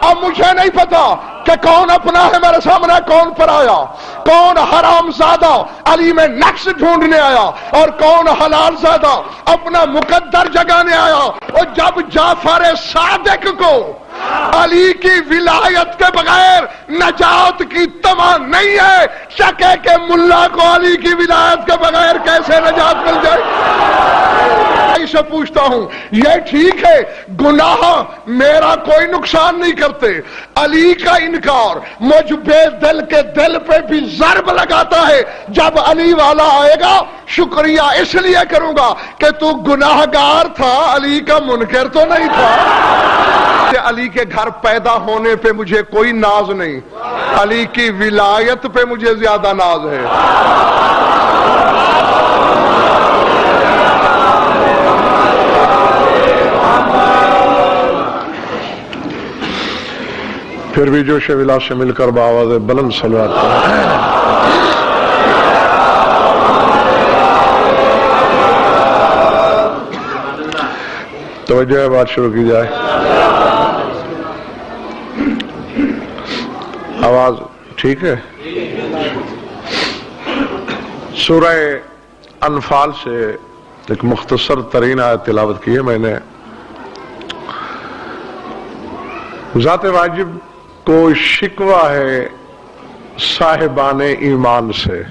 اب مجھے نہیں پتا کہ کون اپنا ہے میرے سامنے کون پرایا، کون حرام زادہ علی میں نقص ڈھونڈنے آیا اور کون حلال زادہ اپنا مقدر جگانے آیا۔ اور جب جعفر صادق کو علی کی ولایت کے بغیر نجات کی طمع نہیں ہے، شکے کہ ملا کو علی کی ولایت کے بغیر کیسے نجات مل جائے؟ سے پوچھتا ہوں، یہ ٹھیک ہے گناہ میرا کوئی نقصان نہیں کرتے، علی کا انکار مجھ بے دل کے دل پہ بھی ضرب لگاتا ہے۔ جب علی والا آئے گا شکریہ اس لیے کروں گا کہ تو گناہگار تھا، علی کا منکر تو نہیں تھا۔ علی کے گھر پیدا ہونے پہ مجھے کوئی ناز نہیں، علی کی ولایت پہ مجھے زیادہ ناز ہے۔ پھر بھی جوش ولا سے مل کر بآواز بلند صلوات توجہ ہے، بات شروع کی جائے۔ آواز ٹھیک ہے؟ سورہ انفال سے ایک مختصر ترین آیت تلاوت کی ہے میں نے۔ ذات واجب کو شکوہ ہے صاحبان ایمان سے۔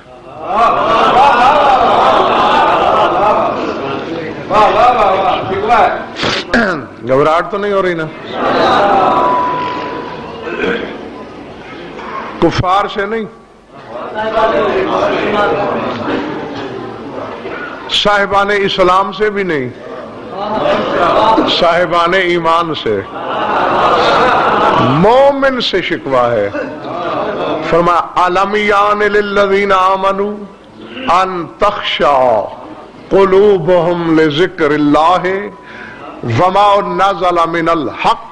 گھبراہٹ تو نہیں ہو رہی نا؟ کفار سے نہیں، صاحبان اسلام سے بھی نہیں، صاحبان ایمان سے، مومن سے شکوہ ہے۔ فرمایا الم یان للذین آمنوا ان تخشع قلوبہم لذکر اللہ وما نزل من الحق۔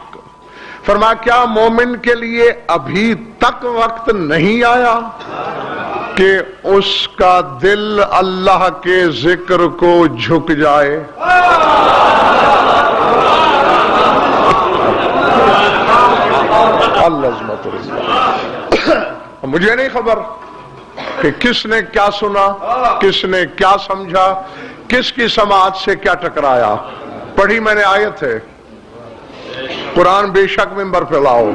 فرمایا کیا مومن کے لیے ابھی تک وقت نہیں آیا کہ اس کا دل اللہ کے ذکر کو جھک جائے؟ مجھے نہیں خبر کہ کس نے کیا سنا، کس نے کیا سمجھا، کس کی سماعت سے کیا ٹکرایا۔ پڑھی میں نے آیت ہے، قرآن بے شک منبر پہ لاؤ،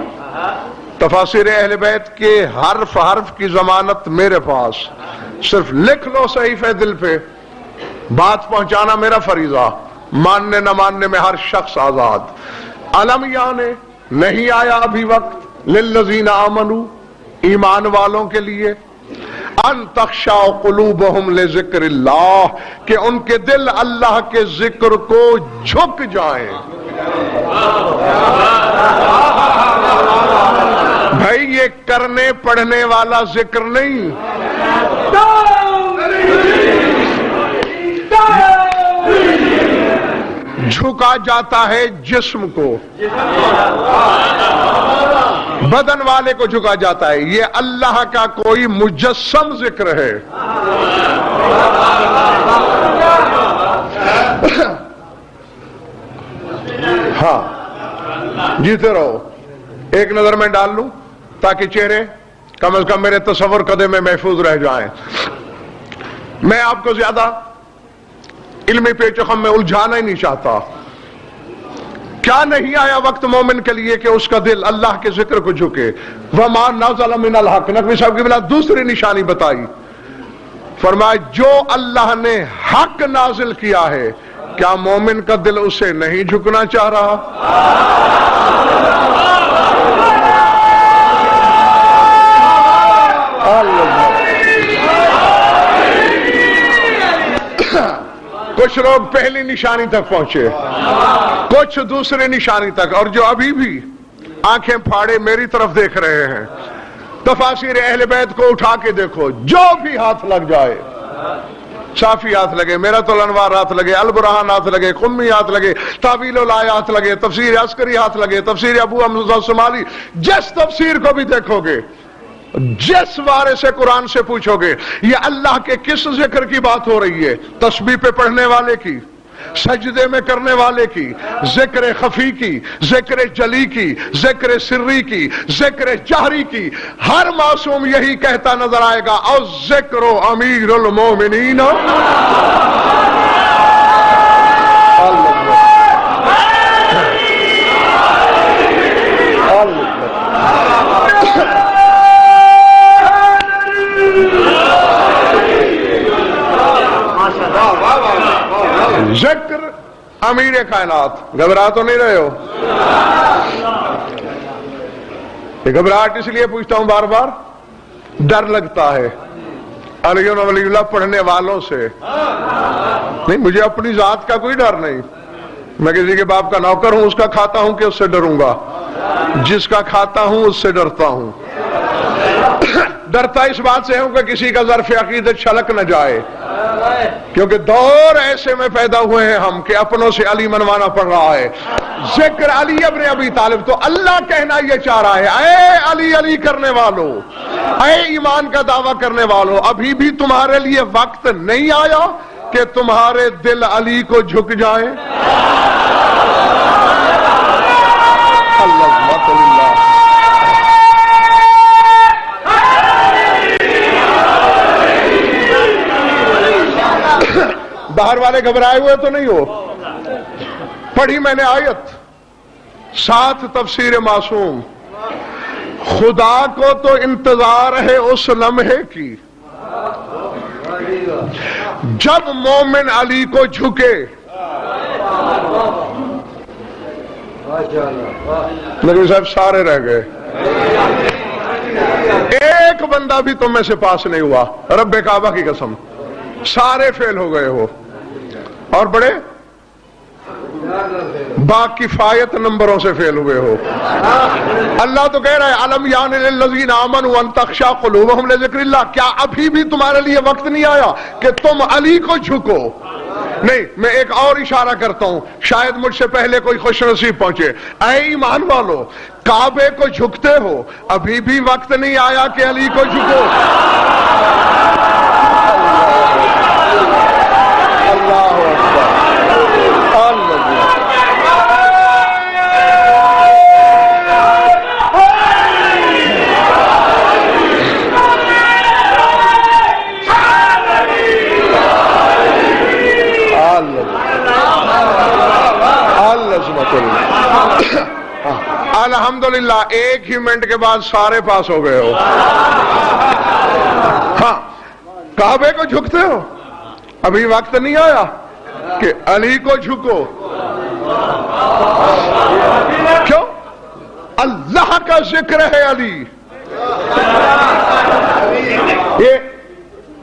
تفاسیر اہل بیت کے حرف حرف کی ضمانت میرے پاس، صرف لکھ لو صحیفہ دل پہ، بات پہنچانا میرا فریضہ، ماننے نہ ماننے میں ہر شخص آزاد۔ علم یانے نہیں آیا ابھی وقت، للذین آمنوا ایمان والوں کے لیے، ان تخشع قلوبہم لذکر اللہ کہ ان کے دل اللہ کے ذکر کو جھک جائیں۔ بھائی یہ کرنے پڑھنے والا ذکر نہیں، جھکا جاتا ہے جسم کو، بدن والے کو جھکا جاتا ہے، یہ اللہ کا کوئی مجسم ذکر ہے۔ ہاں جیتے رہو، ایک نظر میں ڈال لوں تاکہ چہرے کم از کم میرے تصور قدے میں محفوظ رہ جائیں۔ میں آپ کو زیادہ علمی پیچ و خم میں الجھانا ہی نہیں چاہتا۔ کیا نہیں آیا وقت مومن کے لیے کہ اس کا دل اللہ کے ذکر کو جھکے؟ وما نزل من الحق، نقوی صاحب کی بلا دوسری نشانی بتائی، فرمایا جو اللہ نے حق نازل کیا ہے کیا مومن کا دل اسے نہیں جھکنا چاہ رہا؟ کچھ لوگ پہلی نشانی تک پہنچے، کچھ دوسری نشانی تک، اور جو ابھی بھی آنکھیں پھاڑے میری طرف دیکھ رہے ہیں، تفاسیر اہل بیت کو اٹھا کے دیکھو، جو بھی ہاتھ لگ جائے، صافی ہاتھ لگے، میرۃ الانوار ہاتھ لگے، البرہان ہاتھ لگے، قمی ہاتھ لگے، تعویل الآیہ ہاتھ لگے، تفسیر عسکری ہاتھ لگے، تفسیر ابو حمزہ الصومالی، جس تفسیر کو بھی دیکھو گے، جس بارے سے قرآن سے پوچھو گے، یہ اللہ کے کس ذکر کی بات ہو رہی ہے؟ تسبیح پہ پڑھنے والے کی، سجدے میں کرنے والے کی، ذکر خفی کی، ذکر جلی کی، ذکر سری کی، ذکر جہری کی، ہر معصوم یہی کہتا نظر آئے گا، او ذکر امیر المومنین ذکر امیر کائنات۔ گھبرا تو نہیں رہے ہو؟ یہ گھبراہٹ اس لیے پوچھتا ہوں بار بار، ڈر لگتا ہے علی ولی اللہ پڑھنے والوں سے، نہیں مجھے اپنی ذات کا کوئی ڈر نہیں، میں کسی کے باپ کا نوکر ہوں، اس کا کھاتا ہوں کہ اس سے ڈروں گا؟ جس کا کھاتا ہوں اس سے ڈرتا ہوں۔ ڈرتا اس بات سے ہوں کہ کسی کا ظرف عقیدت چھلک نہ جائے، کیونکہ دور ایسے میں پیدا ہوئے ہیں ہم کہ اپنوں سے علی منوانا پڑ رہا ہے۔ ذکر علی ابن ابی طالب، تو اللہ کہنا یہ چاہ رہا ہے، اے علی علی کرنے والوں، اے ایمان کا دعویٰ کرنے والوں، ابھی بھی تمہارے لیے وقت نہیں آیا کہ تمہارے دل علی کو جھک جائیں؟ اللہ باہر والے گھبرائے ہوئے تو نہیں ہو؟ پڑھی میں نے آیت، ساتھ تفسیر معصوم، خدا کو تو انتظار ہے اس لمحے کی جب مومن علی کو جھکے۔ نبی صاحب سارے رہ گئے، ایک بندہ بھی تم میں سے پاس نہیں ہوا، رب کعبہ کی قسم، سارے فیل ہو گئے ہو، اور بڑے باکفایت نمبروں سے فیل ہوئے ہو۔ اللہ تو کہہ رہا ہے الم یان للذین آمنوا ان تخشع قلوبہم لذکر اللہ، کیا ابھی بھی تمہارے لیے وقت نہیں آیا کہ تم علی کو جھکو؟ نہیں، میں ایک اور اشارہ کرتا ہوں، شاید مجھ سے پہلے کوئی خوش نصیب پہنچے، اے ایمان والو کعبے کو جھکتے ہو، ابھی بھی وقت نہیں آیا کہ علی کو جھکو؟ اللہ اکبر، الحمدللہ ایک ہی منٹ کے بعد سارے پاس ہو گئے ہو۔ ہاں، کعبے کو جھکتے ہو، ابھی وقت نہیں آیا کہ علی کو جھکو؟ کیوں؟ اللہ کا ذکر ہے علی۔ یہ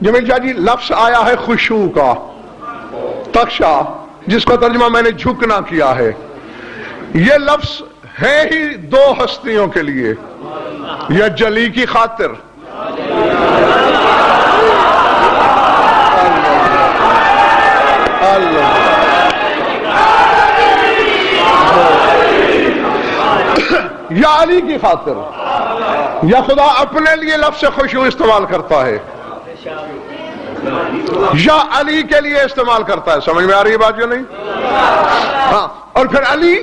جمیل شاہ جی لفظ آیا ہے خشوع کا، تخشع، جس کو ترجمہ میں نے جھکنا کیا ہے، یہ لفظ ہے ہی دو ہستیوں کے لیے، یا جلی کی خاطر، یا علی کی خاطر، یا خدا اپنے لیے لفظ خشوع استعمال کرتا ہے، یا علی کے لیے استعمال کرتا ہے۔ سمجھ میں آ رہی ہے بات جو نہیں؟ ہاں، اور پھر علی،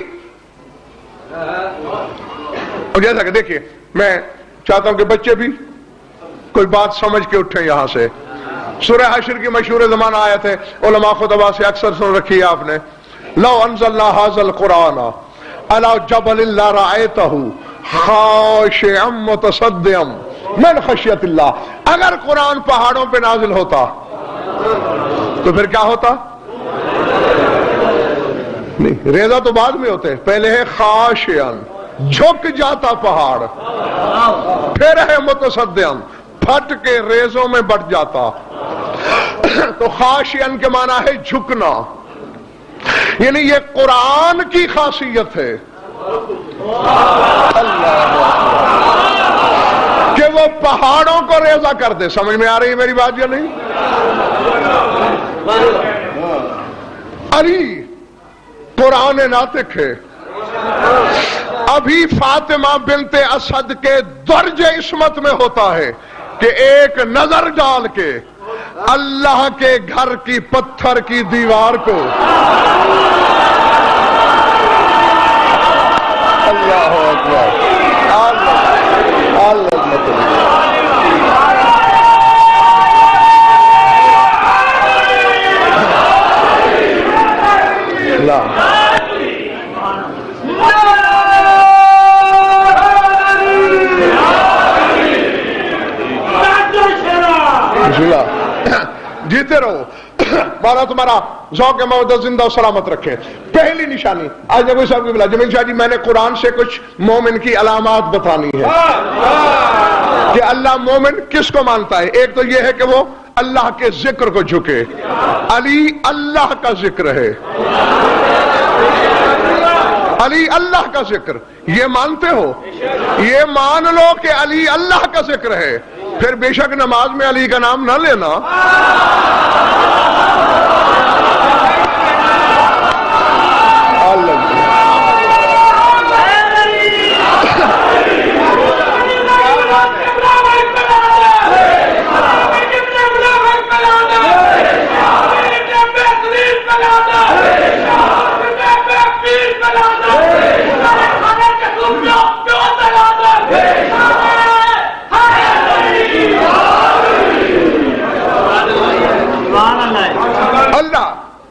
اور جیسا کہ دیکھیے میں چاہتا ہوں کہ بچے بھی کوئی بات سمجھ کے اٹھیں یہاں سے۔ سورہ حشر کی مشہور زمانہ آیت ہے، علماء خطبہ سے اکثر سن رکھی ہے آپ نے، لو انزلنا ھذا القرآن علی جبل لرأیتہ خاشعا متصدعا من خشیت اللہ، اگر قرآن پہاڑوں پہ نازل ہوتا تو پھر کیا ہوتا؟ نہیں، ریزہ تو بعد میں ہوتے، پہلے ہے خاشعا، جھک جاتا پہاڑ، پھر ہے متصدعا، پھٹ کے ریزوں میں بٹ جاتا۔ تو خاشعا کے معنی ہے جھکنا، یعنی یہ قرآن کی خاصیت ہے کہ وہ پہاڑوں کو ریزہ کر دے۔ سمجھ میں آ رہی ہے میری بات یا نہیں؟ علی قرآن ناطق ہے، ابھی فاطمہ بنت اسد کے درج عصمت میں ہوتا ہے کہ ایک نظر ڈال کے اللہ کے گھر کی پتھر کی دیوار کو اللہ اکبر جیتے رہو، مولا تمہارا ذوق محبت زندہ و سلامت رکھے۔ پہلی نشانی آج نبی صاحب کی بلا جمیل شاہ جی، میں نے قرآن سے کچھ مومن کی علامات بتانی ہے کہ اللہ مومن کس کو مانتا ہے۔ ایک تو یہ ہے کہ وہ اللہ کے ذکر کو جھکے، علی اللہ کا ذکر ہے، علی اللہ کا ذکر، یہ مانتے ہو؟ یہ مان لو کہ علی اللہ کا ذکر ہے، پھر بے شک نماز میں علی کا نام نہ لینا۔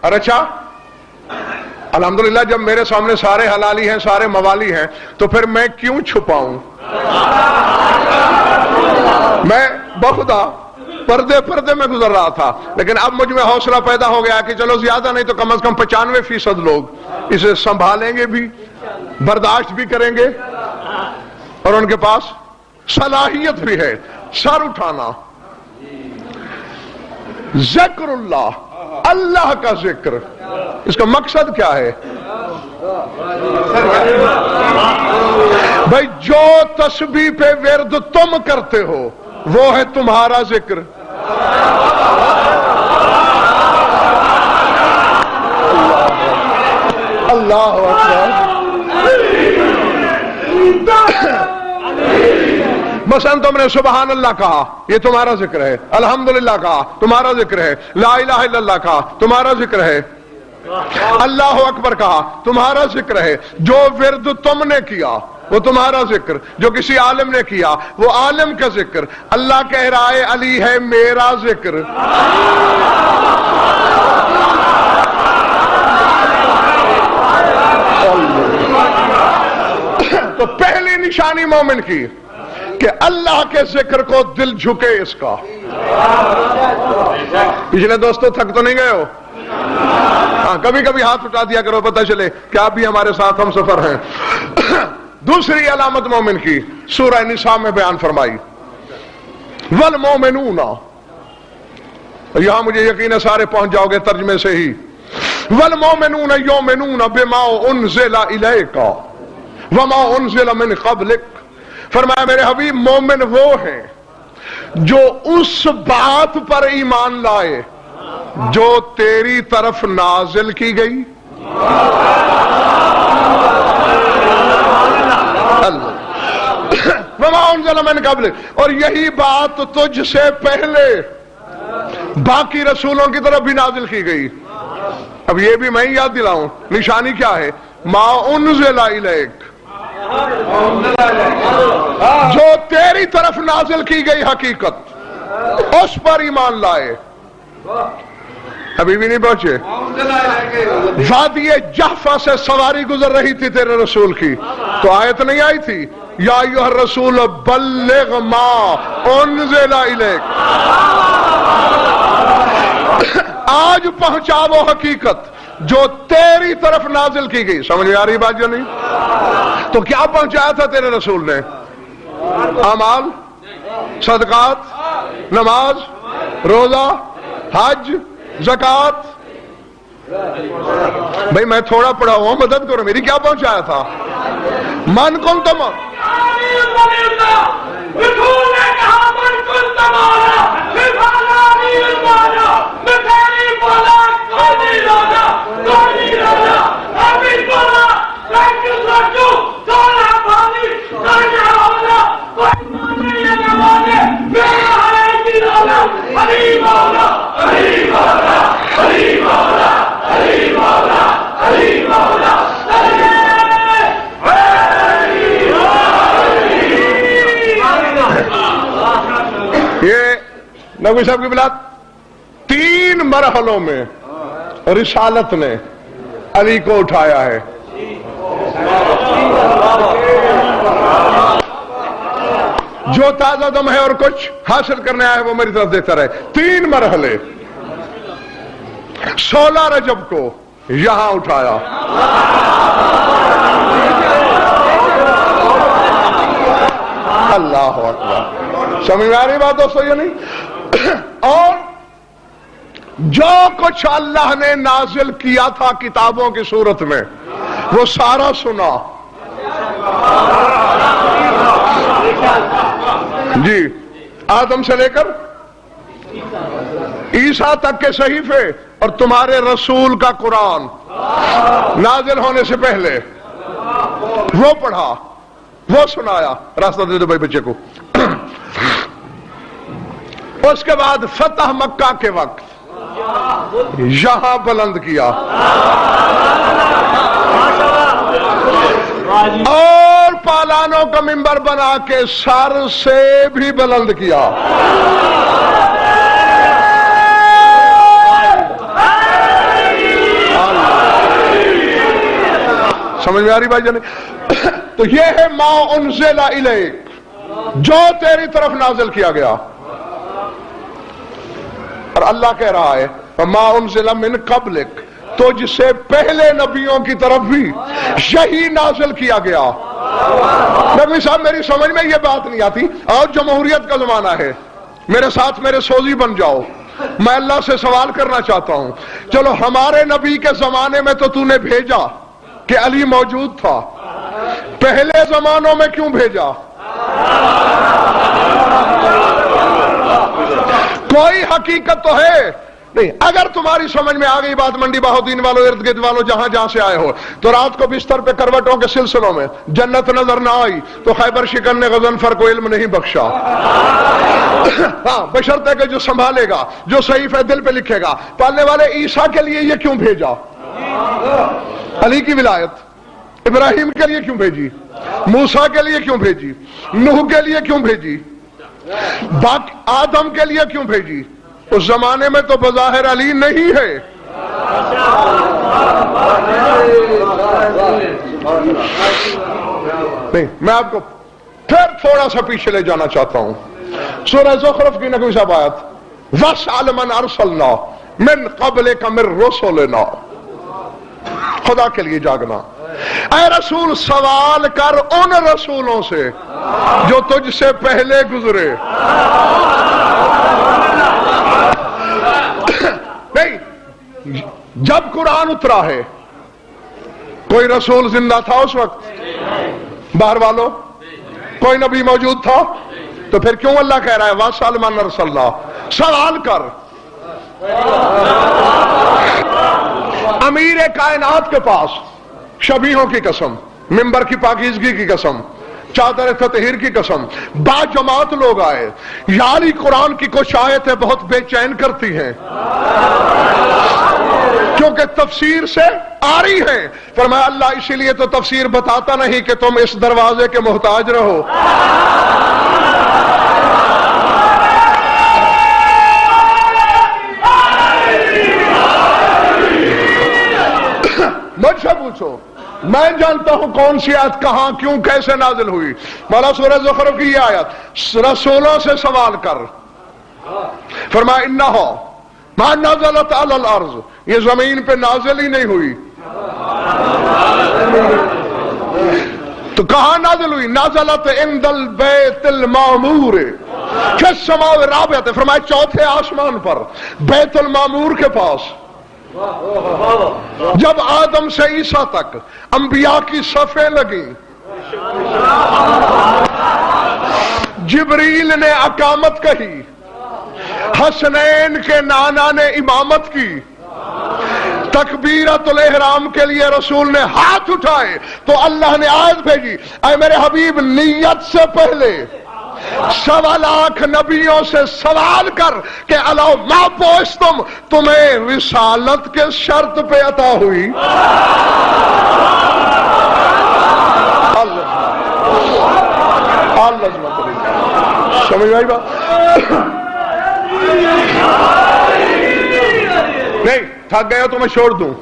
اور اچھا الحمدللہ جب میرے سامنے سارے حلالی ہیں، سارے موالی ہیں، تو پھر میں کیوں چھپاؤں؟ میں بخدا پردے میں گزر رہا تھا، لیکن اب مجھ میں حوصلہ پیدا ہو گیا کہ چلو زیادہ نہیں تو کم از کم 95% لوگ اسے سنبھالیں گے بھی، برداشت بھی کریں گے، اور ان کے پاس صلاحیت بھی ہے سر اٹھانا۔ ذکر اللہ، اللہ کا ذکر، اس کا مقصد کیا ہے؟ بھائی جو تسبیح پہ ورد تم کرتے ہو وہ ہے تمہارا ذکر۔ اللہ اکبر۔ مثلا تم نے سبحان اللہ کہا، یہ تمہارا ذکر ہے، الحمدللہ کہا تمہارا ذکر ہے، لا الہ الا اللہ کہا تمہارا ذکر ہے، اللہ اکبر کہا تمہارا ذکر ہے۔ جو ورد تم نے کیا وہ تمہارا ذکر، جو کسی عالم نے کیا وہ عالم کا ذکر۔ اللہ کہہ رہا ہے علی ہے میرا ذکر۔ تو پہلی نشانی مومن کی کہ اللہ کے ذکر کو دل جھکے اس کا۔ پچھلے دوستوں تھک تو نہیں گئے ہو؟ ہاں کبھی کبھی ہاتھ اٹھا دیا کرو، پتہ چلے کہ آپ بھی ہمارے ساتھ ہم سفر ہیں۔ دوسری علامت مومن کی سورہ نساء میں بیان فرمائی، والمومنون، یہاں مجھے یقین ہے سارے پہنچ جاؤ گے ترجمے سے ہی، والمومنون یؤمنون بما انزل الیک وما انزل من قبلک۔ فرمایا میرے حبیب مومن وہ ہیں جو اس بات پر ایمان لائے جو تیری طرف نازل کی گئی، وما انزل من قبلک، اور یہی بات تجھ سے پہلے باقی رسولوں کی طرف بھی نازل کی گئی۔ اب یہ بھی میں یاد دلاؤں، نشانی کیا ہے؟ ما انزل الیک، جو تیری طرف نازل کی گئی حقیقت اس پر ایمان لائے۔ ابھی بھی نہیں پہنچے؟ وادی جحفہ سے سواری گزر رہی تھی تیرے رسول کی، تو آیت نہیں آئی تھی یا ایھا الرسول بلغ ما انزل الیک؟ آج پہنچا وہ حقیقت جو تیری طرف نازل کی گئی۔ سمجھ میں آ رہی بات جو نہیں؟ تو کیا پہنچایا تھا تیرے رسول نے؟ اعمال، صدقات، نماز، روزہ، حج، زکات۔ بھئی میں تھوڑا پڑھا ہوں، مدد کرو میری، کیا پہنچایا تھا؟ من کن تم، علی مولا نبی صاحب کی بلاد 3 مرحلوں میں رسالت نے علی کو اٹھایا ہے. جو تازہ دم ہے اور کچھ حاصل کرنے آیا ہے وہ میری طرف دیتا رہے. 3 مرحلے. 16 رجب کو یہاں اٹھایا. اللہ اکبر. سمجھ میں آ رہی بات دوستو یا نہیں؟ اور جو کچھ اللہ نے نازل کیا تھا کتابوں کی صورت میں وہ سارا سنا. جی آدم سے لے کر عیسیٰ تک کے صحیفے اور تمہارے رسول کا قرآن نازل ہونے سے پہلے وہ پڑھا، وہ سنایا. راستہ دے دو بھائی بچے کو. اس کے بعد فتح مکہ کے وقت یہاں بلند کیا اور پالانوں کا منبر بنا کے سر سے بھی بلند کیا. سمجھ میں آ رہی بھائی جانے؟ تو یہ ہے ما انزل الیک، جو تیری طرف نازل کیا گیا. اور اللہ کہہ رہا ہے ما انزل من قبلک، تجھ سے پہلے نبیوں کی طرف بھی یہی نازل کیا گیا. نبی صاحب میری سمجھ میں یہ بات نہیں آتی. اور جمہوریت کا زمانہ ہے، میرے ساتھ میرے سوزی بن جاؤ. میں اللہ سے سوال کرنا چاہتا ہوں، چلو ہمارے نبی کے زمانے میں تو نے بھیجا کہ علی موجود تھا، پہلے زمانوں میں کیوں بھیجا؟ کوئی حقیقت تو ہے نہیں. اگر تمہاری سمجھ میں آ گئی بات منڈی بہودین والوں، ارد گرد والوں، جہاں جہاں سے آئے ہو، تو رات کو بستر پہ کروٹوں کے سلسلوں میں جنت نظر نہ آئی تو خیبر شکن نے غضنفر کو علم نہیں بخشا. ہاں بشرطے کہ جو سنبھالے گا، جو صحیفہ دل پہ لکھے گا. پالنے والے عیسیٰ کے لیے یہ کیوں بھیجا؟ علی کی ولایت. ابراہیم کے لیے کیوں بھیجی؟ موسیٰ کے لیے کیوں بھیجی؟ نوح کے لیے کیوں بھیجی؟ آدم کے لیے کیوں بھیجی؟ اس زمانے میں تو بظاہر علی نہیں ہے. نہیں، میں آپ کو پھر تھوڑا سا پیچھے لے جانا چاہتا ہوں. سورہ زخرف کی نبی صاحب آیت وَاسْأَلْ مَنْ أَرْسَلْنَا مِنْ قَبْلِكَ مِنْ رُسُلِنَا. خدا کے لیے جاگنا. اے رسول سوال کر ان رسولوں سے جو تجھ سے پہلے گزرے. نہیں، جب قرآن اترا ہے کوئی رسول زندہ تھا اس وقت؟ باہر والوں کوئی نبی موجود تھا؟ تو پھر کیوں اللہ کہہ رہا ہے وَاسْأَلْ مَنْ أَرْسَلْنَا؟ سوال کر. امیر کائنات کے پاس شبیہوں کی قسم، منبر کی پاکیزگی کی قسم، چادر تطہیر کی قسم، با جماعت لوگ آئے. یاری قرآن کی کچھ آیتیں بہت بے چین کرتی ہیں کیونکہ تفسیر سے آری ہیں. فرمایا اللہ اسی لیے تو تفسیر بتاتا نہیں کہ تم اس دروازے کے محتاج رہو. مجھ سے پوچھو، میں جانتا ہوں کون سی آیت کہاں کیوں کیسے نازل ہوئی. مولا سورہ زخرف کی یہ آیت رسولوں سے سوال کر. فرمایا انہو ما نزلت علی الارض، یہ زمین پہ نازل ہی نہیں ہوئی. تو کہاں نازل ہوئی؟ نازلت عند البیت المعمور فی السماء الرابعۃ. فرمایا چوتھے آسمان پر بیت المعمور کے پاس. جب آدم سے عیسیٰ تک انبیاء کی صفیں لگیں، جبریل نے اقامت کہی، حسنین کے نانا نے امامت کی، تکبیرۃ الاحرام کے لیے رسول نے ہاتھ اٹھائے تو اللہ نے آیت بھیجی اے میرے حبیب نیت سے پہلے 1.25 لاکھ نبیوں سے سوال کر کہ الا ما بعثتم، تمہیں رسالت کے شرط پہ عطا ہوئی. سمجھ آئی بات؟ نہیں تھک گئے ہو تو میں چھوڑ دوں؟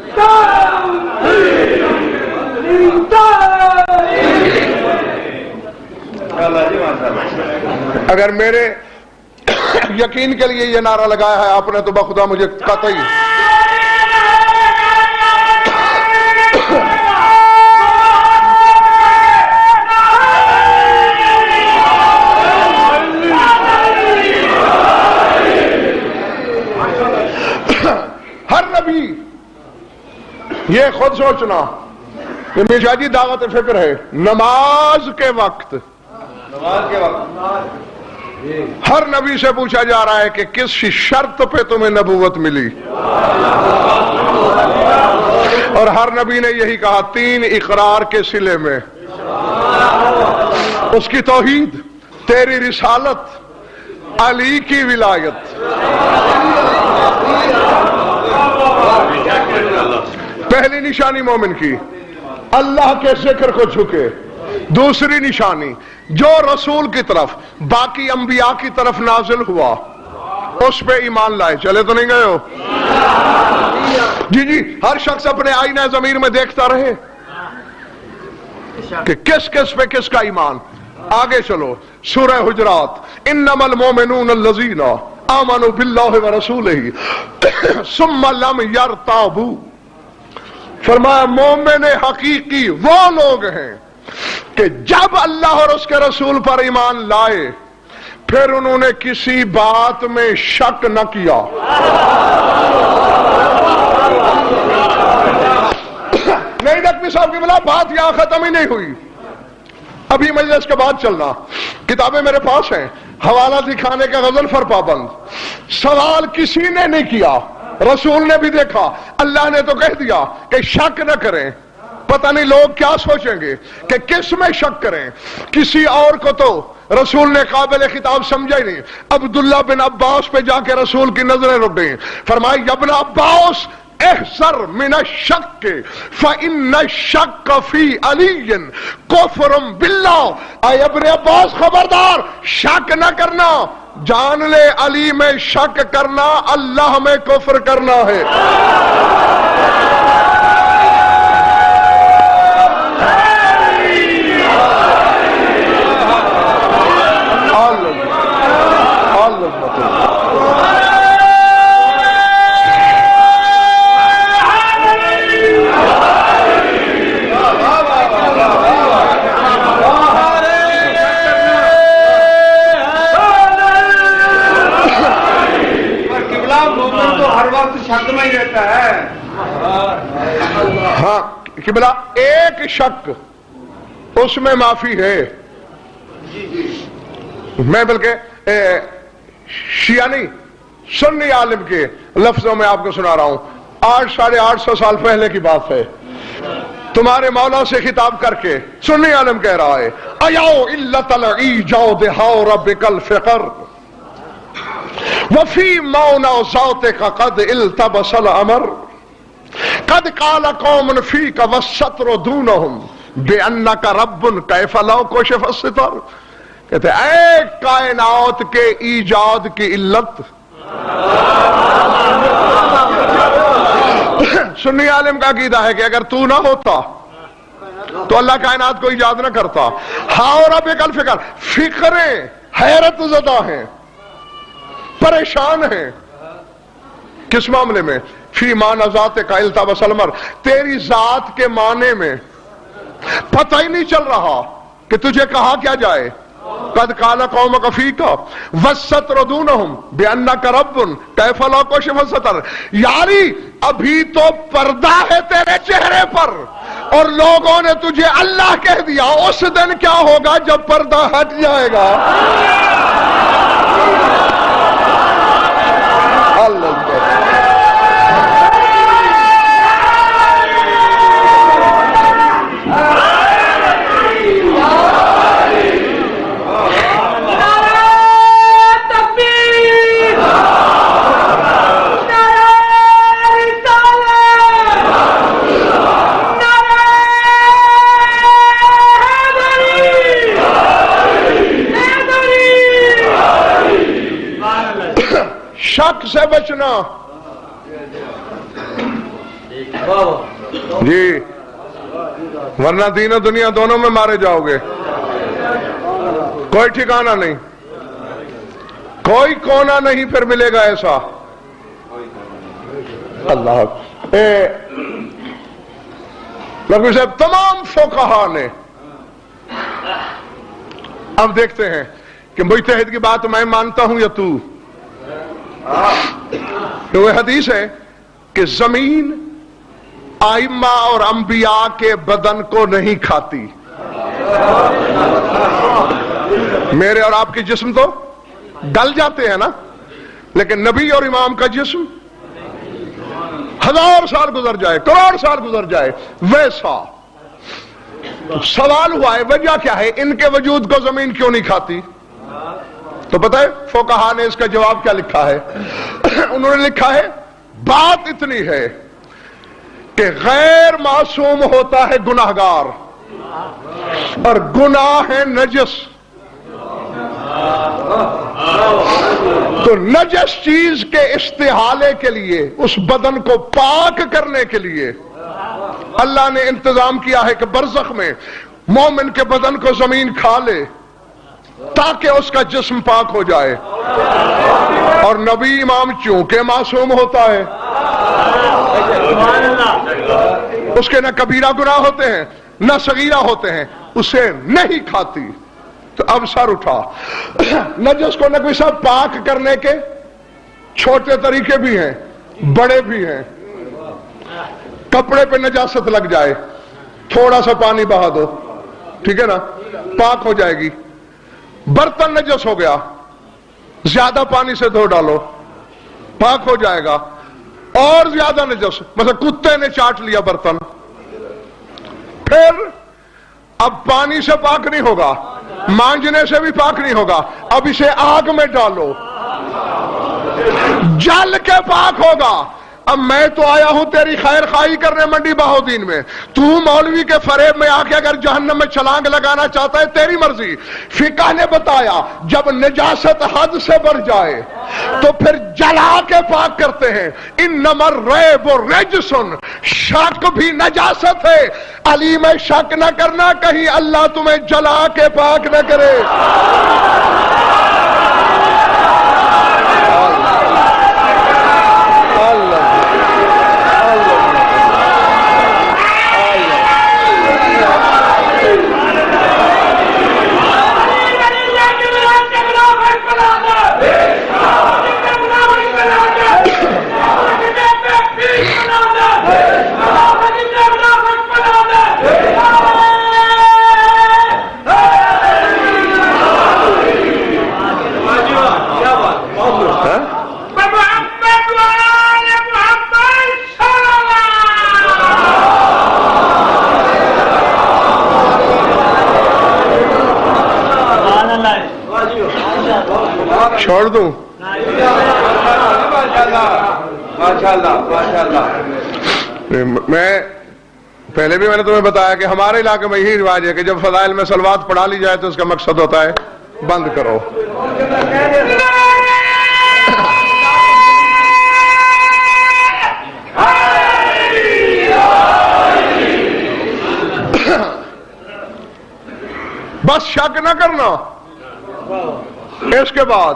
اگر میرے یقین کے لیے یہ نعرہ لگایا ہے آپ نے تو بخدا مجھے قطعی ہر نبی یہ خود سوچنا کہ میشا جی دعوت فکر ہے نماز کے وقت ہر نبی سے پوچھا جا رہا ہے کہ کس شرط پہ تمہیں نبوت ملی، اور ہر نبی نے یہی کہا 3 اقرار کے صلے میں، اس کی توحید، تیری رسالت، علی کی ولایت۔ پہلی نشانی مومن کی اللہ کے ذکر کو جھکے، دوسری نشانی جو رسول کی طرف باقی انبیاء کی طرف نازل ہوا اس پہ ایمان لائے۔ چلے تو نہیں گئے ہو؟ جی ہر شخص اپنے آئینہ ضمیر میں دیکھتا رہے کہ کس کس پہ کس کا ایمان۔ آگے چلو سورہ حجرات، انما المؤمنون الذین آمنوا باللہ ورسولہ ثم لم یرتابوا، فرمایا مومن حقیقی وہ لوگ ہیں کہ جب اللہ اور اس کے رسول پر ایمان لائے پھر انہوں نے کسی بات میں شک نہ کیا۔ نہیں نقوی صاحب کی بلا بات یہاں ختم ہی نہیں ہوئی، ابھی مجلس کے بعد چلنا، کتابیں میرے پاس ہیں، حوالہ دکھانے کا غزل فر پابند۔ سوال کسی نے نہیں کیا، رسول نے بھی دیکھا، اللہ نے تو کہہ دیا کہ شک نہ کریں۔ پتہ نہیں لوگ کیا سوچیں گے کہ کس میں شک کریں، کسی اور کو تو رسول نے قابل خطاب سمجھا ہی نہیں۔ عبداللہ بن عباس پہ جا کے رسول کی نظریں رک گئیں، فرمایا ابن عباس احذر من الشک فإن الشک فی علی کفر باللہ، اے ابن عباس خبردار شک نہ کرنا، جان لے علی میں شک کرنا اللہ میں کفر کرنا ہے۔ ہاں قبلہ ایک شک اس میں معافی ہے، میں بلکہ شیعہ نہیں سنی عالم کے لفظوں میں آپ کو سنا رہا ہوں، 800-850 سال پہلے کی بات ہے، تمہارے مولا سے خطاب کر کے سنی عالم کہہ رہا ہے ایاو علت العیجاد ہاو ربک الفقر وفی مونا ذاتک قد التبس الامر قد قال قوم فیک والستر دونہم بانک رب کیف لو کشف الستر، کہتے ہیں اے کائنات کے ایجاد کی علت۔ سنی عالم کا عقیدہ ہے کہ اگر تو نہ ہوتا تو اللہ کائنات کو ایجاد نہ کرتا۔ ہاں ربک الفقر، فکریں حیرت زدہ ہیں، پریشان ہیں، کس معاملے میں؟ فی معنی ذات کا التبس الامر، تیری ذات کے معنی میں پتہ ہی نہیں چل رہا کہ تجھے کہا کیا جائے۔ قد قال قومک فیک والستر دونہم بانک رب کیف لا کشف الستر، یاری ابھی تو پردہ ہے تیرے چہرے پر اور لوگوں نے تجھے اللہ کہہ دیا، اس دن کیا ہوگا جب پردہ ہٹ جائے گا؟ شک سے بچنا. جی ورنہ دین و دنیا دونوں میں مارے جاؤ گے. کوئی ٹھکانہ نہیں, کوئی کونا نہیں پھر ملے گا ایسا. اللہ نبی صاحب تمام فقہا نے. اب دیکھتے ہیں کہ مجتہد کی بات میں مانتا ہوں یا تو. وہ حدیث ہے کہ زمین ائمہ اور انبیاء کے بدن کو نہیں کھاتی. میرے اور آپ کے جسم تو گل جاتے ہیں نا, لیکن نبی اور امام کا جسم 1000 سال گزر جائے, کروڑ سال گزر جائے, ویسا. سوال ہوا ہے وجہ کیا ہے, ان کے وجود کو زمین کیوں نہیں کھاتی؟ تو پتہ ہے فقہا نے اس کا جواب کیا لکھا ہے؟ انہوں نے لکھا ہے بات اتنی ہے کہ غیر معصوم ہوتا ہے گناہگار, اور گناہ ہے نجس. تو نجس چیز کے استحالے کے لیے, اس بدن کو پاک کرنے کے لیے اللہ نے انتظام کیا ہے کہ برزخ میں مومن کے بدن کو زمین کھا لے تاکہ اس کا جسم پاک ہو جائے. اور نبی امام چونکہ معصوم ہوتا ہے, اس کے نہ کبیرہ گناہ ہوتے ہیں نہ صغیرہ ہوتے ہیں, اسے نہیں کھاتی. تو اب سر اٹھا. نجس کو نبی صاحب پاک کرنے کے چھوٹے طریقے بھی ہیں, بڑے بھی ہیں. کپڑے پہ نجاست لگ جائے, تھوڑا سا پانی بہا دو, ٹھیک ہے نا, پاک ہو جائے گی. برتن نجس ہو گیا, زیادہ پانی سے دھو ڈالو, پاک ہو جائے گا. اور زیادہ نجس, مثلا کتے نے چاٹ لیا برتن, پھر اب پانی سے پاک نہیں ہوگا, مانجنے سے بھی پاک نہیں ہوگا, اب اسے آگ میں ڈالو, جل کے پاک ہوگا. اب میں تو آیا ہوں تیری خیر خواہی کرنے منڈی بہودین میں, تو مولوی کے فریب میں آ کے اگر جہنم میں چھلانگ لگانا چاہتا ہے تیری مرضی. فقہ نے بتایا جب نجاست حد سے بڑھ جائے تو پھر جلا کے پاک کرتے ہیں. انما الریب رجس, شک بھی نجاست ہے. علی میں شک نہ کرنا کہیں اللہ تمہیں جلا کے پاک نہ کرے. چھوڑ دوں؟ میں پہلے بھی میں نے تمہیں بتایا کہ ہمارے علاقے میں یہی رواج ہے کہ جب فضائل میں صلوات پڑھا لی جائے تو اس کا مقصد ہوتا ہے بند کرو. بس شک نہ کرنا. اس کے بعد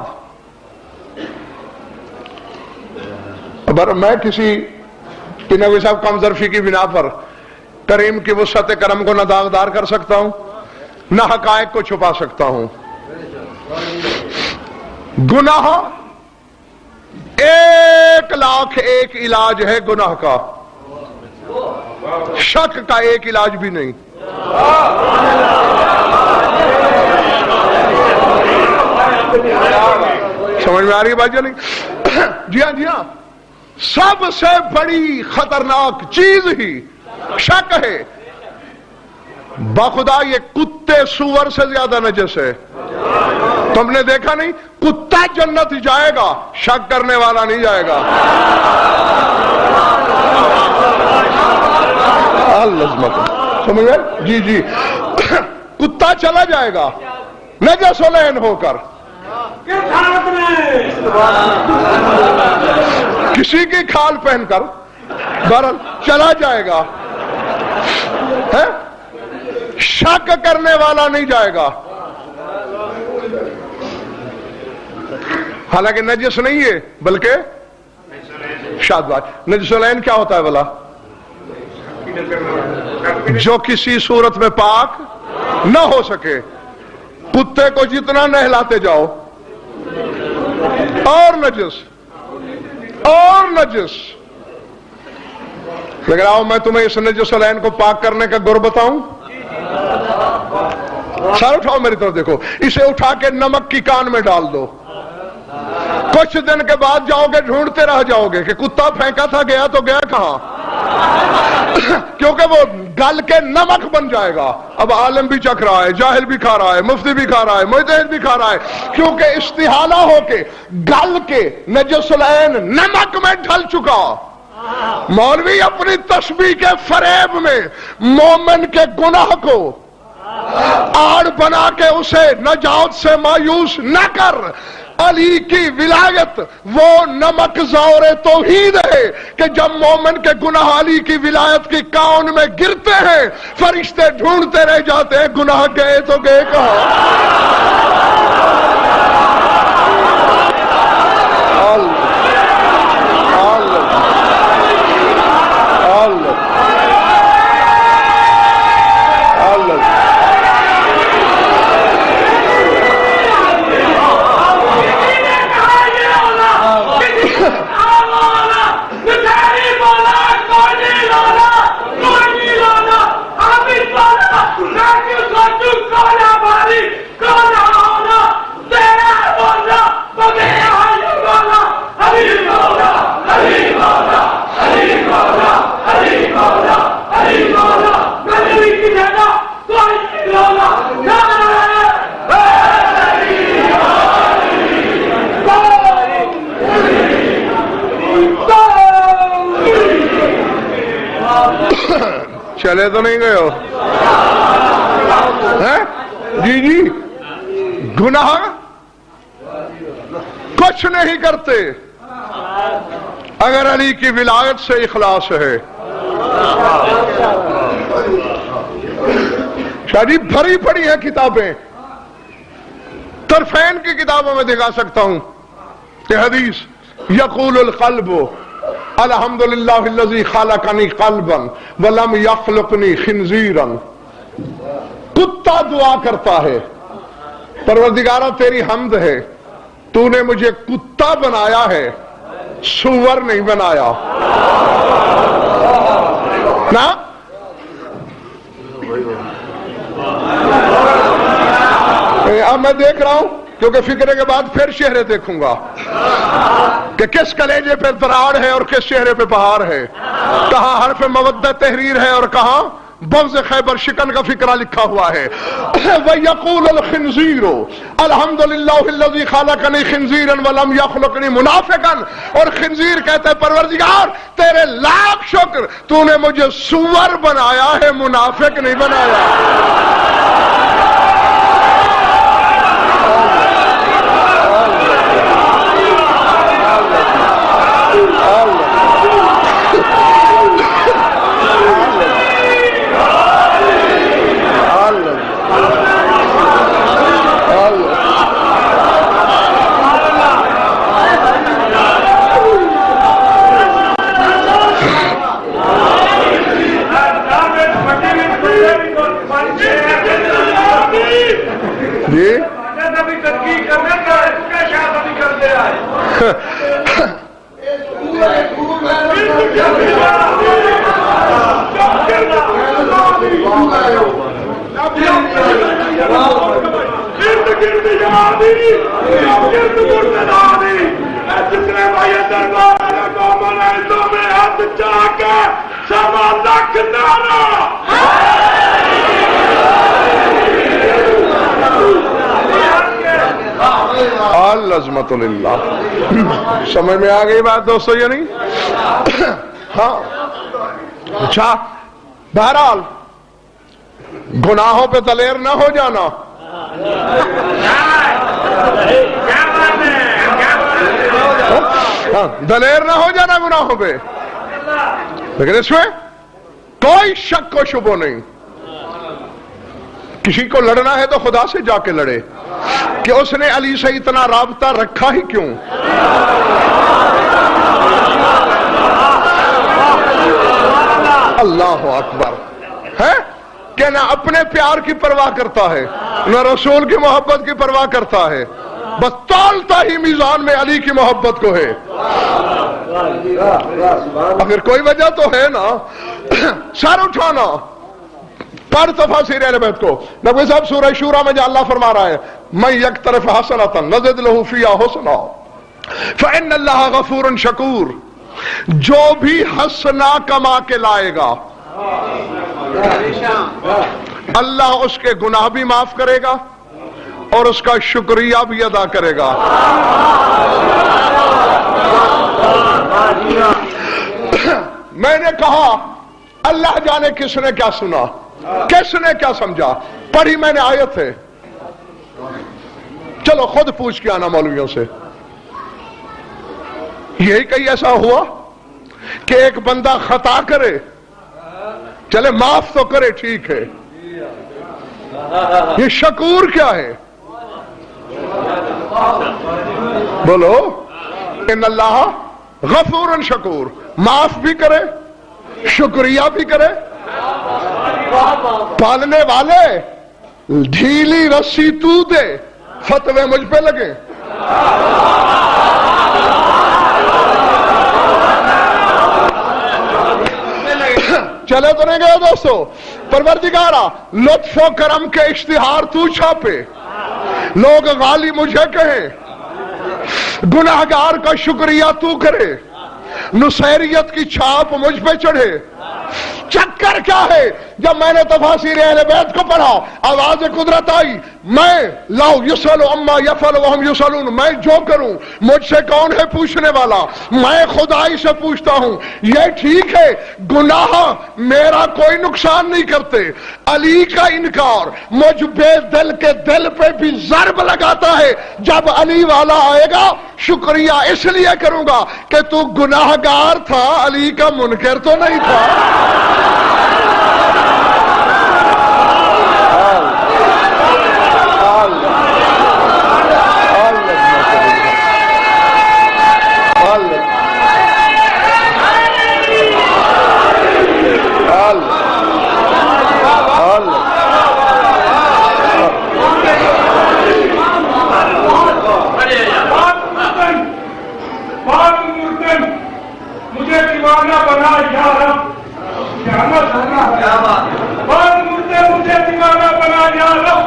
اگر میں کسی نبی صاحب کم ظرفی کی بنا پر کریم کی وسعت کرم کو نہ داغدار کر سکتا ہوں نہ حقائق کو چھپا سکتا ہوں. گناہ 1,00,001 علاج ہے گناہ کا, شک کا ایک علاج بھی نہیں. سمجھ میں آ رہی ہے بات یا نہیں؟ جی ہاں جی ہاں, سب سے بڑی خطرناک چیز ہی شک ہے. بخدا یہ کتے سور سے زیادہ نجس ہے. تم نے دیکھا نہیں, کتا جنت جائے گا, شک کرنے والا نہیں جائے گا. سمجھ گئے؟ جی جی, کتا چلا جائے گا نجس و لعن ہو کر, کسی کی کھال پہن کر بہرحال چلا جائے گا، ہے؟ شک کرنے والا نہیں جائے گا. حالانکہ نجس نہیں ہے بلکہ شادباز. نجس العین کیا ہوتا ہے بلا؟ جو کسی صورت میں پاک نہ ہو سکے. کتے کو جتنا نہلاتے جاؤ اور نجس اور نجس. لیکن آؤ میں تمہیں اس نجس العین کو پاک کرنے کا گر بتاؤں. سر اٹھاؤ میری طرف دیکھو. اسے اٹھا کے نمک کی کان میں ڈال دو. کچھ دن کے بعد جاؤ گے ڈھونڈتے رہ جاؤ گے کہ کتا پھینکا تھا گیا تو گیا کہاں. کیونکہ وہ گل کے نمک بن جائے گا. اب عالم بھی چکھ رہا ہے، جاہل بھی کھا رہا ہے، مفتی بھی کھا رہا ہے، مجتہد بھی کھا رہا ہے، کیونکہ استحالہ ہو کے گل کے نجس العین نمک میں ڈھل چکا. مولوی اپنی تسبیح کے فریب میں مومن کے گناہ کو آڑ بنا کے اسے نجات سے مایوس نہ کر. علی کی ولایت وہ نمک زور توحید ہے کہ جب مومن کے گناہ علی کی ولایت کی کان میں گرتے ہیں فرشتے ڈھونڈتے رہ جاتے ہیں گناہ گئے تو گئے کہاں. چلے تو نہیں گئے ہو؟ جی جی گناہ کچھ نہیں کرتے اگر علی کی ولایت سے اخلاص ہے. شادی بھری پڑی ہیں کتابیں. طرفین کی کتابوں میں دکھا سکتا ہوں کہ حدیث یقول القلب الحمدللہ الذی خلقنی قلبا ولم یخلقنی خنزیرا. کتا دعا کرتا ہے پروردگارہ تیری حمد ہے تو نے مجھے کتا بنایا ہے سور نہیں بنایا. نا اب میں دیکھ رہا ہوں کیونکہ فکرے کے بعد پھر چہرے دیکھوں گا کہ کس کلیجے پہ دراڑ ہے اور کس چہرے پہ بہار ہے. کہاں حرف مودت تحریر ہے اور کہاں بغض خیبر شکن کا فکرہ لکھا ہوا ہے. وَيَقُولُ الْخِنْزِيرُ الْحَمْدُلِلَّهِ الَّذِي خَلَقَنِي خِنْزِيرًا وَلَمْ يَخْلُقْنِي مُنَافِقًا. اور خنزیر کہتا ہے پروردگار تیرے لاکھ شکر تو نے مجھے سور بنایا ہے منافق نہیں بنایا. عظمت للہ. سمجھ میں آ گئی بات دوستو یا نہیں؟ ہاں اچھا بہرحال گناہوں پہ دلیر نہ ہو جانا. دلیر نہ ہو جانا گناہوں پہ، لیکن اس میں کوئی شک و شبہ نہیں. کسی کو لڑنا ہے تو خدا سے جا کے لڑے کہ اس نے علی سے اتنا رابطہ رکھا ہی کیوں. اللہ اکبر ہے کہ نہ اپنے پیار کی پرواہ کرتا ہے نہ رسول کی محبت کی پرواہ کرتا ہے، بس تولتا ہی میزان میں علی کی محبت کو ہے. اگر کوئی وجہ تو ہے نا سر اٹھانا. پڑھ تفاسیر اہل بیت کو. نبی صاحب سورہ شورى میں جو اللہ فرما رہا ہے من یقترف حسنۃ نزد له فیہا حسنا فإن اللہ غفور شکور، جو بھی حسنہ کما کے لائے گا اللہ اس کے گناہ بھی معاف کرے گا اور اس کا شکریہ بھی ادا کرے گا. میں نے کہا اللہ جانے کس نے کیا سنا، کس نے کیا سمجھا. پڑھی میں نے آیت ہے، چلو خود پوچھ کے آنا مولویوں سے. یہی کہیں ایسا ہوا کہ ایک بندہ خطا کرے، چلے معاف تو کرے ٹھیک ہے، یہ شکور کیا ہے؟ بولو. ان اللہ غفور شکور، معاف بھی کرے شکریہ بھی کرے. پالنے والے ڈھیلی رسی تو دے، فتوے مجھ پہ لگے. چلے تو نہیں گئے دوستو. پروردگارا لطف و کرم کے اشتہار تو چھاپے، لوگ غالی مجھے کہیں، گناہگار کا شکریہ تو کرے، نصیریت کی چھاپ مجھ پہ چڑھے. چکر کیا ہے؟ جب میں نے تفاسیر اہل بیت کو پڑھا آواز قدرت آئی، میں لا یسأل عما یفعل وہم یسألون، میں جو کروں مجھ سے کون ہے پوچھنے والا، میں خدائی سے پوچھتا ہوں. یہ ٹھیک ہے گناہ میرا کوئی نقصان نہیں کرتے، علی کا انکار مجھ بے دل کے دل پہ بھی ضرب لگاتا ہے. جب علی والا آئے گا شکریہ اس لیے کروں گا کہ تو گناہگار تھا، علی کا منکر تو نہیں تھا. مجھے دیوانہ بنا یا رب، مجھے دیوانہ بنا یا رب،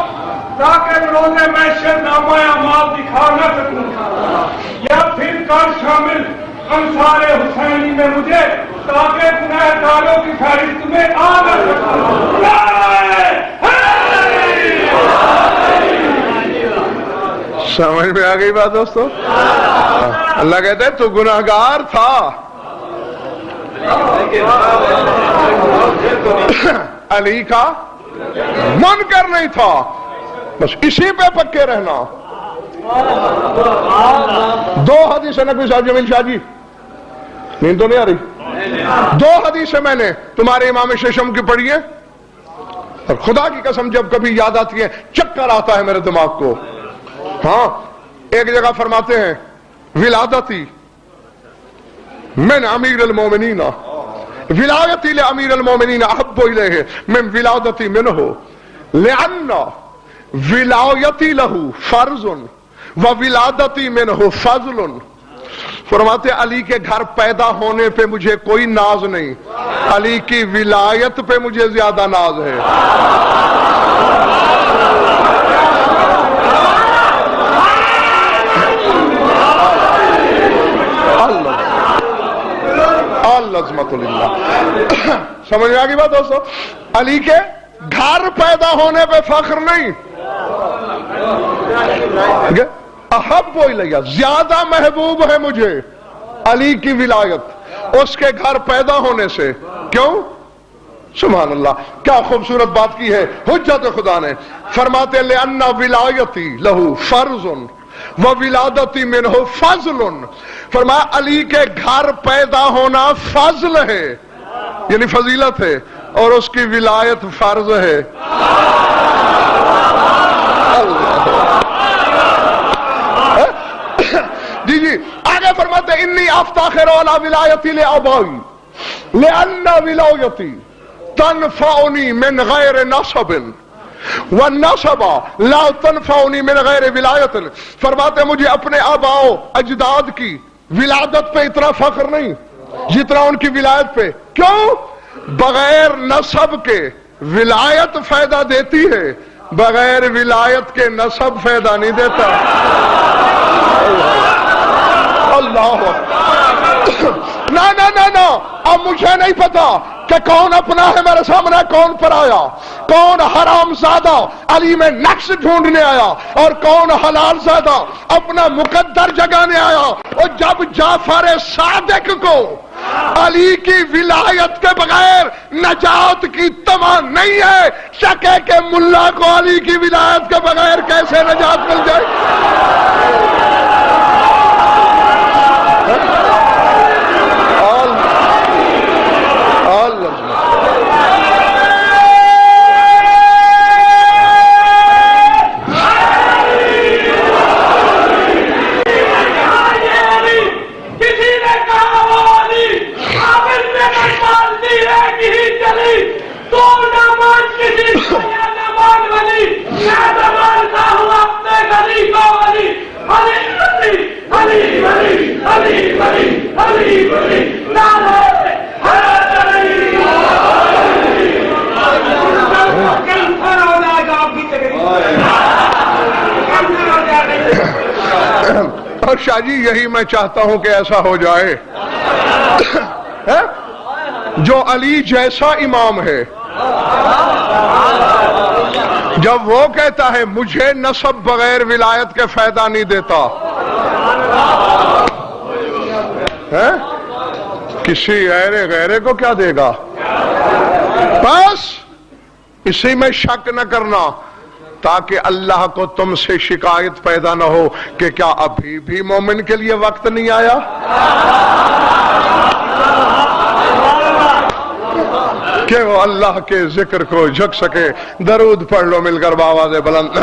تاکہ روز محشر نامہ اعمال دکھا نہ سکوں، یا پھر کل شامل انصار حسینی میں مجھے، تاکہ گناہ گاروں کی فہرست میں آ نہ سکوں. سمجھ میں آ گئی بات دوستو؟ اللہ کہتے ہیں تو گناہگار تھا، علی کا منکر نہیں تھا، بس اسی پہ پکے رہنا. دو حدیثیں نقوی صاحب جمیل شاہ جی، نیند تو نہیں آ رہی؟ دو حدیثیں میں نے تمہارے امام ششم کی پڑھی ہیں اور خدا کی قسم جب کبھی یاد آتی ہے چکر آتا ہے میرے دماغ کو. ہاں ایک جگہ فرماتے ہیں ولادتی من امیر المومنین، ولایتی لامیر المومنین احب الیہ من ولادتی منہ، لأن ولایتی لہ فرض وولادتی منہ فضل. فرماتے علی کے گھر پیدا ہونے پہ مجھے کوئی ناز نہیں، علی کی ولایت پہ مجھے زیادہ ناز ہے. عظمت اللہ. سمجھ میں آگئی بات دوستو؟ علی کے گھر پیدا ہونے پہ فخر نہیں، احب الیہ، زیادہ محبوب ہے مجھے علی کی ولایت اس کے گھر پیدا ہونے سے. کیوں؟ سبحان اللہ، کیا خوبصورت بات کی ہے حجت خدا نے. فرماتے ہیں لِأَنَّ وِلَایَتِي لَهُ فَرْضٌ وَوِلَادَتِي مِنْهُ فَضْلٌ. فرمایا علی کے گھر پیدا ہونا فضل ہے، یعنی فضیلت ہے، اور اس کی ولایت فرض ہے. جی آگے فرماتے ہیں انی افتخر علی ولایتی لآبائی لأن ولایتی تنفعنی من غیر نصب والنصب لا تنفعنی من غیر ولایت. فرماتے ہیں مجھے اپنے آباؤ اجداد کی ولادت پہ اتنا فخر نہیں جتنا ان کی ولایت پہ. کیوں؟ بغیر نسب کے ولایت فائدہ دیتی ہے، بغیر ولایت کے نسب فائدہ نہیں دیتا. اللہ نا اب مجھے نہیں پتا کہ کون اپنا ہے میرے سامنے، کون پرایا، کون حرام زادہ علی میں نقص ڈھونڈنے آیا اور کون حلال زادہ اپنا مقدر جگانے آیا. اور جب جعفر صادق کو علی کی ولایت کے بغیر نجات کی تمنا نہیں ہے، شک ہے کہ ملا کو علی کی ولایت کے بغیر کیسے نجات مل جائے. اور شاہ جی یہی میں چاہتا ہوں کہ ایسا ہو جائے جو علی جیسا امام ہے، جب وہ کہتا ہے مجھے نسب بغیر ولایت کے فائدہ نہیں دیتا، کسی غیرے کو کیا دے گا؟ بس اسی میں شک نہ کرنا تاکہ اللہ کو تم سے شکایت پیدا نہ ہو کہ کیا ابھی بھی مومن کے لیے وقت نہیں آیا. کہ وہ اللہ کے ذکر کو جھک سکے. درود پڑھ لو مل کر بآواز بلند.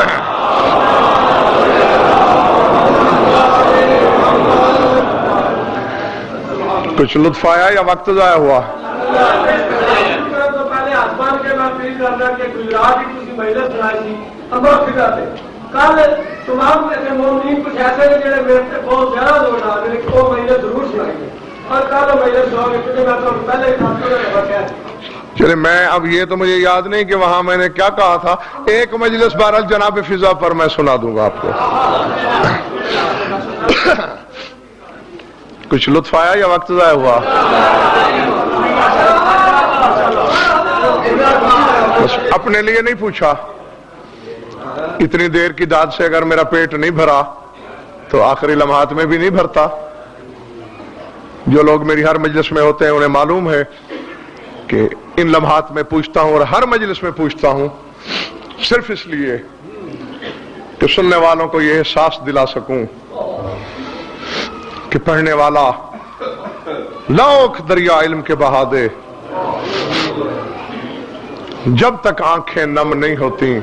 کچھ لطف آیا یا وقت ضائع ہوا؟ کل تمام مومنین کچھ ایسے ہیں جنہیں میرے سے بہت زیادہ لوگ آ گئے کہ وہ مہینے ضرور سنائیں گے اور کل مہینے سنائیں گے. میں تو پہلے چلے میں اب یہ تو مجھے یاد نہیں کہ وہاں میں نے کیا کہا تھا. ایک مجلس بہرحال جناب فضا پر میں سنا دوں گا آپ کو. کچھ لطف آیا یا وقت ضائع ہوا؟ بس اپنے لیے نہیں پوچھا. اتنی دیر کی داد سے اگر میرا پیٹ نہیں بھرا تو آخری لمحات میں بھی نہیں بھرتا. جو لوگ میری ہر مجلس میں ہوتے ہیں انہیں معلوم ہے کہ ان لمحات میں پوچھتا ہوں اور ہر مجلس میں پوچھتا ہوں صرف اس لیے کہ سننے والوں کو یہ احساس دلا سکوں کہ پڑھنے والا لاکھ دریا علم کے بہا دے، جب تک آنکھیں نم نہیں ہوتی